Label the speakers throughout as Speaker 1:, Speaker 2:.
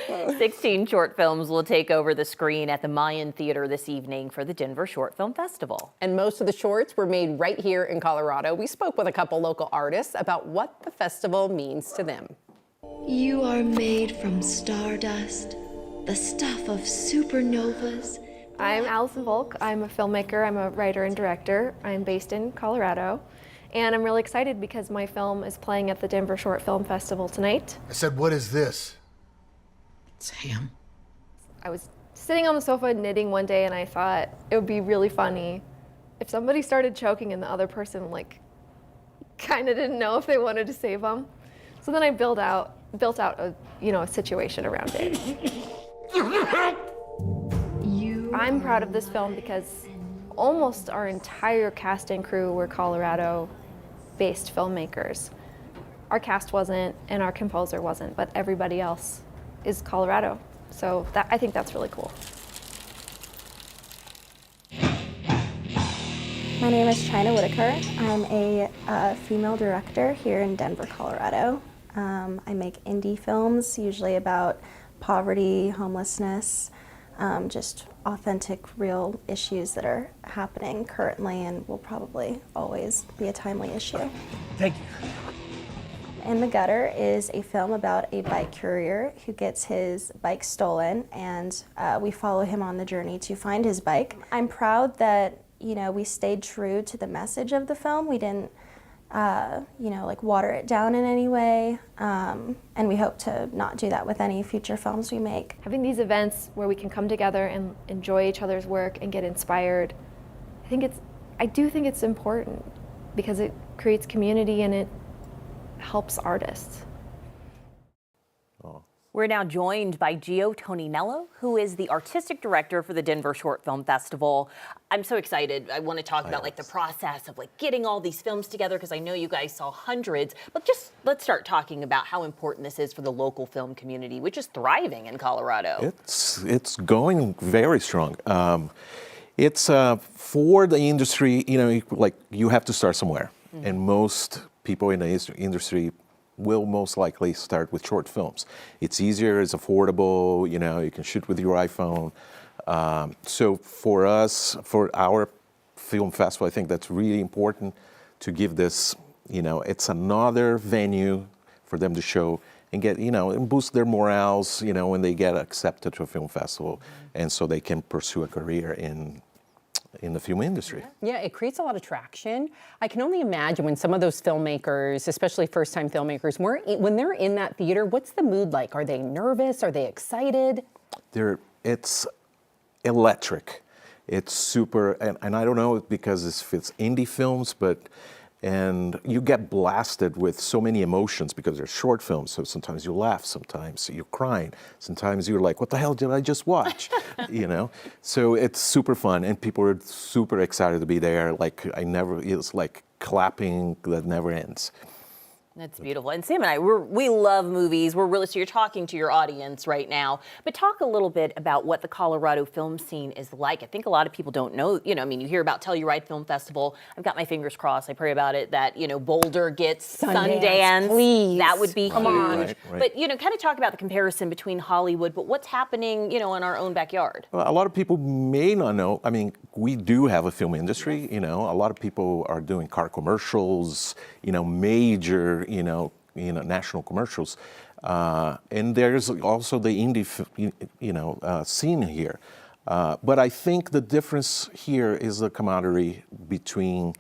Speaker 1: 16 short films will take over the screen at the Mayan Theater this evening for the Denver Short Film Festival.
Speaker 2: And most of the shorts were made right here in Colorado. We spoke with a couple local artists about what the festival means to them.
Speaker 3: You are made from stardust, the stuff of supernovas.
Speaker 4: I'm Allison Volk. I'm a filmmaker. I'm a writer and director. I'm based in Colorado. And I'm really excited because my film is playing at the Denver Short Film Festival tonight.
Speaker 5: I said, what is this?
Speaker 3: It's ham.
Speaker 4: I was sitting on the sofa knitting one day and I thought it would be really funny if somebody started choking and the other person kind of didn't know if they wanted to save them. So then I built out a situation around it. I'm proud of this film because almost our entire cast and crew were Colorado-based filmmakers. Our cast wasn't and our composer wasn't, but everybody else is Colorado. So I think that's really cool.
Speaker 6: My name is Chynna Whittaker. I'm a female director here in Denver, Colorado. I make indie films, usually about poverty, homelessness, just authentic, real issues that are happening currently and will probably always be a timely issue.
Speaker 5: Thank you.
Speaker 6: In the Gutter is a film about a bike courier who gets his bike stolen, and we follow him on the journey to find his bike. I'm proud that we stayed true to the message of the film. We didn't water it down in any way, and we hope to not do that with any future films we make.
Speaker 4: Having these events where we can come together and enjoy each other's work and get inspired, I do think it's important because it creates community and it helps artists.
Speaker 1: We're now joined by Gio Toninelo, who is the artistic director for the Denver Short Film Festival. I'm so excited. I want to talk about the process of getting all these films together because I know you guys saw hundreds. But just let's start talking about how important this is for the local film community, which is thriving in Colorado.
Speaker 7: It's going very strong. It's for the industry. You have to start somewhere, and most people in the industry will most likely start with short films. It's easier, it's affordable, you can shoot with your iPhone. So for us, for our film festival, I think that's really important to give this, it's another venue for them to show and get, and boost their morals, when they get accepted to a film festival, and so they can pursue a career in the film industry.
Speaker 2: Yeah, it creates a lot of traction. I can only imagine when some of those filmmakers, especially first-time filmmakers, when they're in that theater, what's the mood like? Are they nervous? Are they excited?
Speaker 7: It's electric. It's super, and I don't know because it's indie films, and you get blasted with so many emotions because they're short films. So sometimes you laugh, sometimes you're crying, sometimes you're like, what the hell did I just watch? So it's super fun and people are super excited to be there. It's like clapping that never ends.
Speaker 1: That's beautiful. And Sam and I, we love movies. So you're talking to your audience right now, but talk a little bit about what the Colorado film scene is like. I think a lot of people don't know, you hear about Telluride Film Festival. I've got my fingers crossed. I pray about it that, Boulder gets Sundance.
Speaker 2: Please.
Speaker 1: That would be huge.
Speaker 7: Right.
Speaker 1: But, kind of talk about the comparison between Hollywood, but what's happening, in our own backyard.
Speaker 7: Well, a lot of people may not know. I mean, we do have a film industry, a lot of people are doing car commercials, major, national commercials. And there's also the indie, scene here. But I think the difference here is the camaraderie between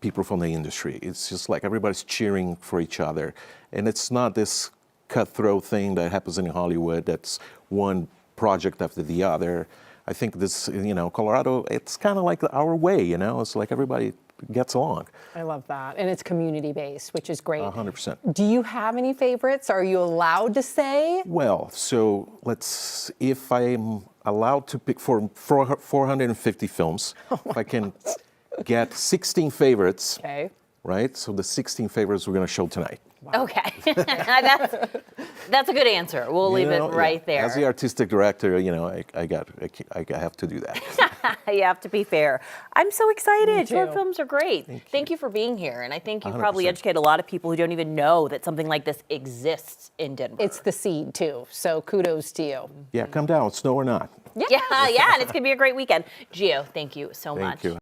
Speaker 7: people from the industry. It's just like everybody's cheering for each other. And it's not this cutthroat thing that happens in Hollywood that's one project after the other. I think this, Colorado, it's kind of like our way, it's like everybody gets along.
Speaker 2: I love that. And it's community-based, which is great.
Speaker 7: 100%.
Speaker 2: Do you have any favorites? Are you allowed to say?
Speaker 7: Well, so if I'm allowed to pick for 450 films, if I can get 16 favorites,
Speaker 2: Okay.
Speaker 7: right? So the 16 favorites we're going to show tonight.
Speaker 1: Wow. Okay. That's a good answer. We'll leave it right there.
Speaker 7: As the artistic director, I have to do that.
Speaker 1: You have to be fair. I'm so excited. Short
Speaker 2: too.
Speaker 1: films are great. Thank you for being here. And I think you probably
Speaker 7: 100%.
Speaker 1: educate a lot of people who don't even know that something like this exists in Denver.
Speaker 2: It's the seed too, so kudos to you.
Speaker 7: Yeah, come down, snow or not.
Speaker 1: yeah, and it's going to be a great weekend. Gio, thank you so much.
Speaker 7: Thank you.